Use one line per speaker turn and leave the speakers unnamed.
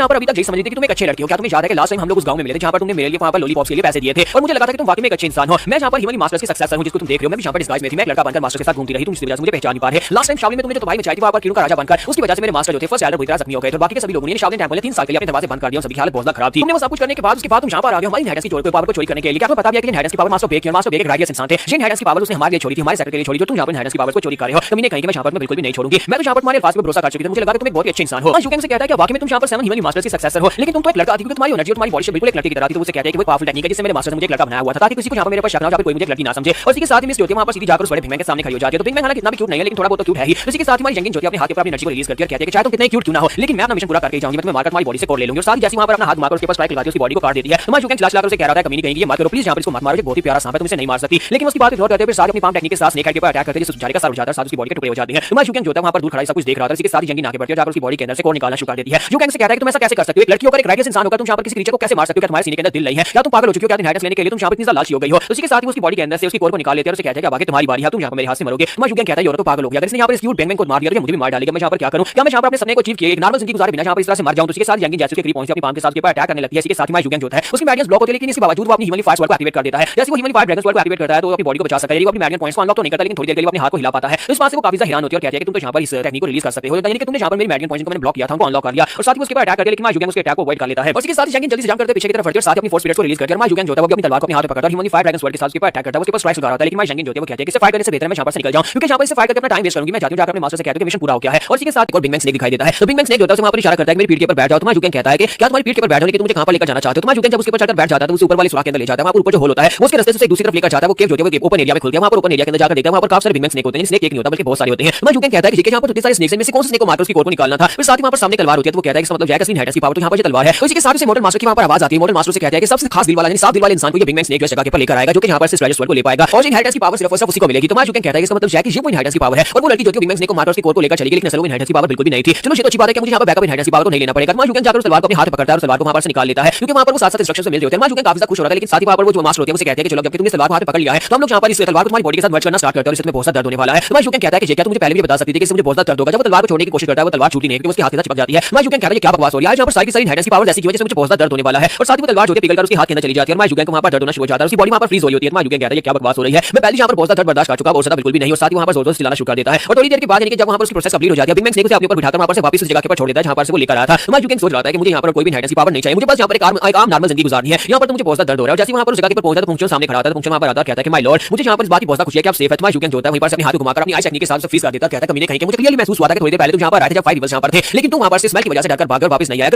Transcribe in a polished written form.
यहाँ पर अभी तक यही समझ रही थी कि तुम एक अच्छे लड़की हो। क्या तुम्हें याद है कि लास्ट टाइम हम लोग उस गांव में मिले थे जहाँ पर तुमने मेरे लिए वहाँ पर लॉलीपॉप्स के लिए पैसे दिए थे और मुझे लगा था कि तुम वाकई में एक अच्छे इंसान हो। मैं यहाँ पर ह्यूमन मास्टर्स की सक्सेसर हूँ जिसको तुम देख रहे हो। मैं भी यहाँ पर डिस्गाइज में थी, मैं एक लड़का बनकर मास्टर के साथ घूमती रही, तुम इसकी वजह से मुझे पहचान नहीं पा रहे। लास्ट टाइम शावली में तुमने जो भाई मचाई थी वहाँ पर कीड़ों का राजा बनकर, उसकी वजह से मेरे मास्टर जो थे फर्स्ट एल्डर बुरी तरह जख्मी हो गए थे। बाकी के सभी लोगों ने शावली टेंपल ने 3 साल के लिए अपने दरवाजे बंद कर दिया, सभी हालत बहुत खराब थी। तुमने वो सब कुछ करने के बाद उसके बाद तुम यहाँ पर आ गए हमारी इनहेरिटेंस की पावर को चोरी करने के लिए। क्या तुम्हें पता है कि इनहेरिटेंस की पावर मास्टर बेक एक राइडियस इंसान थे। इनहेरिटेंस की पावर उसने हमारे लिए छोड़ी थी, हमारे सेक्टर के लिए छोड़ी, जो तुम यहाँ पर इनहेरिटेंस की पावर को चोरी कर रहे हो। तुमने कहीं कि मैं यहाँ पर बिल्कुल भी नहीं छोड़ूंगी। मैं तो यहाँ पर तुम्हारे पास में भरोसा कर चुकी थी, मुझे लगा कि तुम एक बहुत ही अच्छे इंसान हो। यूकेंग से कहता है कि वाकई में तुम यहाँ पर 7 ह्यूमन मास्टर्स की सक्सेसर हो, लेकिन तुम तो एक लड़का थी क्योंकि तुम्हारी एनर्जी और तुम्हारी बॉडी से बिल्कुल एक लड़के की तरह थी। तो उसे कहते हैं कि वो पावरफुल टेक्निक है जिससे मेरे मास्टर ने मुझे एक लड़का बनाया हुआ था ताकि किसी को यहाँ पर मेरे पर शक ना हो, कोई मुझे एक लड़की ना समझे। और इसी के साथ ही मिस ज्योति वहाँ पर सीधी जाकर उस बड़े भिंग के सामने खड़ी हो जाती है। तो भिंग हालांकि इतना भी क्यूट नहीं है लेकिन थोड़ा बहुत तो क्यूट है ही। इसी के साथ ही हमारी जंगिन ज्योति अपने हाथ के ऊपर अपनी एनर्जी को रिलीज करती है और कहती है कि चाहे तुम कितने क्यूट क्यों ना हो लेकिन मैं अपना मिशन पूरा करके जाऊंगी, मैं तुम्हें मारकर तुम्हारी बॉडी से कोड ले लूंगी। और साथ ही जैसे वहाँ पर अपना हाथ मारकर उसके पास स्ट्राइक लगाती है, उसकी बॉडी को काट देती है। हमारी यूकेंग चला उसे कह रहा था कमी नहीं कहेंगी, ये मत करो प्लीज, यहाँ पर इसको मत मारो, बहुत ही प्यारा सांप है, तुम इसे नहीं मार सकती। लेकिन उसकी बात इग्नोर करते हुए साथ अपनी पाम टेक्निक के साथ स्नेक हेड के ऊपर अटैक करते हैं, जिससे बेचारे का सर उड़ जाता है, साथ उसकी बॉडी के टुकड़े हो जाते हैं। हमारी यूकेंग जो है वहाँ पर दूर खड़ा सब कुछ देख रहा था। इसी के साथ जंगिन आगे बढ़ती है, जाकर उसकी बॉडी के अंदर से कोड निकालना शुरू कर देती है। यूकेंग से कहता है कि तुम ऐसा कैसे कर सकते हो, एक लड़की होकर एक राइडियस इंसान होकर तुम यहाँ पर किसी क्रीचर को कैसे मार सकते हो, क्या तुम्हारे सीने के अंदर दिल नहीं है, क्या तुम पागल हो चुके हो, क्या इनहेरिटेंस लेने के लिए तुम यहाँ पर इतनी ज़्यादा लालची हो गई हो। उसी के साथ ही उसकी बॉडी के अंदर से उसकी कोर को निकाल लेते हैं और उसे कहते हैं कि आगे तुम्हारी बारी है, तुम यहाँ पर मेरे हाथ से मरोगे। हमारी यूकेंग कहता है ये तो पागल हो गया, इसने यहाँ पर इस क्यूट बैंगमैन को मार दिया तो मुझे भी मार डालेगा, मैं यहाँ पर क्या करूँ, क्या मैं यहाँ पर अपने सपने को अचीव किए एक नॉर्मल जिंदगी गुजारे बिना यहाँ पर इस तरह से मर जाऊँ। तो इसके साथ जंगिन जैसे उसके करीब पहुंचती है, अपनी पाम के साथ के ऊपर अटैक करने लगती है। इसके साथ ही हमारी यूकेंग जो है उसकी मैडियंस ब्लॉक होती है, लेकिन इसके बावजूद वो अपनी ह्यूमन फायर स्वॉर्ड को एक्टिवेट कर देता है। जैसे वो ह्यूमन फायर ड्रैगन स्वॉर्ड को एक्टिवेट करता है तो अपनी बॉडी को बचा सकता है, वो अपनी मैडियन पॉइंट्स को अनलॉक तो नहीं करता लेकिन थोड़ी देर के लिए अपने हाथ को हिला पाता है। इस बात से वो काफी ज्यादा हैरान होती है और कहती है कि तुम तो यहाँ पर इस टेक्निक को रिलीज कर सकते हो, यानी कि तुमने यहाँ पर मेरी मैडियन पॉइंट्स को मैंने ब्लॉक किया था, उनको अनलॉक कर लिया और साथ ही उसके ऊपर अटैक करके, लेकिन हमारी यूकेंग उसके अटैक को अवॉइड कर लेता है। और इसके साथ ही जंगिन जल्दी से जंप करते पीछे की तरफ बढ़ती है और साथ ही अपनी फोर्स स्पिरिट्स को रिलीज करके हमारी यूकेंग जो है वो अपनी तलवार को अपने हाथ में पकड़ता है, ह्यूमन फायर ड्रैगन स्वॉर्ड के साथ उसके ऊपर अटैक करता है, उसके ऊपर स्ट्राइक लगा रहा है। लेकिन हमारी जंगिन जो है वो कहती है कि इसे फाइट करने से बेहतर है मैं यहाँ पर से निकल जाऊं, क्योंकि यहाँ पर इसे फाइट करके अपना टाइम वेस्ट करूंगी। मैं जाती हूं जाकर अपने मास्टर से कहती हूं कि मिशन पूरा हो गया है। और इसी के साथ एक और बिग बैंग स्नेक दिखाई देता है। तो बिग बैंग स्नेक होता है वहां पर इशारा करता है कि मेरी पीठ के ऊपर बैठ जाओ। तुम्हारी यूकेंग कहता है कि क्या तुम्हारी पीठ के ऊपर बैठ जाओ कि तुम मुझे कहां पर लेकर जाना चाहते हो। तुम्हारी यूकेंग जब उसके ऊपर चढ़कर बैठ जाता है तो उसे ऊपर वाले सुराख के अंदर ले जाता है, वहां पर ऊपर जो होल होता है उसके रास्ते से दूसरी तरफ लेकर जाता है। वो केव जो है वो ओपन एरिया में खुलती है, वहां पर ओपन एरिया के अंदर जाकर देखता है वहां पर काफी सारे बिग बैंग स्नेक होते हैं। स्नेक एक नहीं होता बल्कि बहुत सारे होते हैं। हमारी यूकेंग कहता है कि यहाँ पर इतने सारे स्नेक्स हैं, में से कौन से स्नेक को मारकर उसकी कोर को निकालना था। फिर साथ ही वहां पर सामने तलवार होती है, तो वो कहता है कि इसका मतलब जाएगा इनहेरिटेंस की पावर, तो यहाँ पर तलवार है। तो इसी के साथ से मॉडल मास्टर की वहां पर आवाज आती है। मॉडल मास्टर से कहता है कि सबसे खास दिल वाला यानी साफ दिल वाले इंसान को ये बिग बैंग स्नेक जो जगह पर लेकर आएगा जो कि यहाँ पर से ट्रेजर स्वॉर्ड को ले पाएगा और इनहेरिटेंस की पावर सिर्फ और सिर्फ उसी को मिलेगी। तो हमारी यूकेंग कहता है कि इसका मतलब है कि ये वो इनहेरिटेंस की पावर है और वो लड़की जो बिग बैंग स्नेक को मारकर उसकी कोर को लेकर चली गई, लेकिन असल में इनहेरिटेंस की पावर बिल्कुल भी नहीं थी। चलो ये तो अच्छी बात है कि मुझे यहाँ पर बैकअप इनहेरिटेंस की पावर को नहीं लेना पड़ेगा। हमारी यूकेंग जाकर तलवार को अपने हाथ में पकड़ता है और तलवार को वहां पर से निकाल लेता है, क्योंकि वहां पर वो साथ साथ इंस्ट्रक्शन मिल रहे होते हैं। हमारी यूकेंग काफी ज्यादा खुश हो रहा है, लेकिन साथ ही वहां पर वो जो मास्टर होते हैं उसे कहते हैं कि चलो जब तुमने तलवार को हाथ में पकड़ लिया है तो हम लोग यहाँ पर इस तलवार को तुम्हारी बॉडी के साथ मर्ज करना स्टार्ट करते हैं और इसमें बहुत ज्यादा दर्द होने वाला है। हमारी यूकेंग कहता है कि क्या तुम मुझे पहले भी बता सकती थी कि इससे मुझे बहुत ज्यादा दर्द होगा। जब वो तलवार को छोड़ने की कोशिश करता है वो तलवार छूटी नहीं क्योंकि उसके हाथ के साथ चिपक जाती है। हमारी यूकेंग कहता है क्या बकवास हो रही है, यहाँ पर सारी इनहेरिटेंस की पावर ऐसी की वजह से मुझे बहुत ज्यादा दर्द होने वाला है। और साथ ही वो तलवार जो है पिघलकर उसके हाथ के अंदर चली जाती है और हमारी यूकेंग को वहां पर दर्द होना शुरू हो जाता है, उसकी बॉडी वहां पर फ्रीज हो रही होती है। हमारी यूकेंग कहता है क्या बकवास हो रही है, मैं पहले यहाँ पर बहुत ज्यादा दर्द बर्दाश्त कर चुका और ज्यादा बिल्कुल भी नहीं। और साथ ही वहां पर जोर से चिल्लाना शुरू कर देता है और थोड़ी देर के बाद यानी कि जब वहां पर उसकी प्रोसेस कंप्लीट हो जाती है बिग बैंग स्नेक उसे अपने ऊपर बिठाकर वहां पर से वापस उस जगह के ऊपर छोड़ देता है जहां पर से वो लेकर आया था। हमारी यूकेंग सोच रहा था कि मुझे यहाँ पर कोई भी इनहेरिटेंस की पावर नहीं चाहिए, मुझे बस यहाँ पर एक आम नॉर्मल जिंदगी गुजारनी है। यहाँ पर तो मुझे बहुत ज्यादा दर्द हो रहा है। जैसे वहां पर उस जगह के ऊपर पहुंचा तो पुंगचुन सामने खड़ा था, तो पुंगचुन वहां पर आता कहता है कि माय लॉर्ड मुझे यहाँ पर इस बात की बहुत खुशी है कि आप सेफ है। हमारी यूकेंग जो होता है वहीं पर से अपने हाथ को घुमाकर अपनी आइस टेक्निक के साथ फ्रीज कर देता है, कहता है कमीने कहीं कि मुझे क्लियरली महसूस हुआ था कि थोड़ी देर पहले तुम यहाँ पर आए थे जब 5 रिवर्स यहाँ पर थे, लेकिन तुम वहां पर से स्मेल की वजह से डरकर भागकर वापस नहीं आया।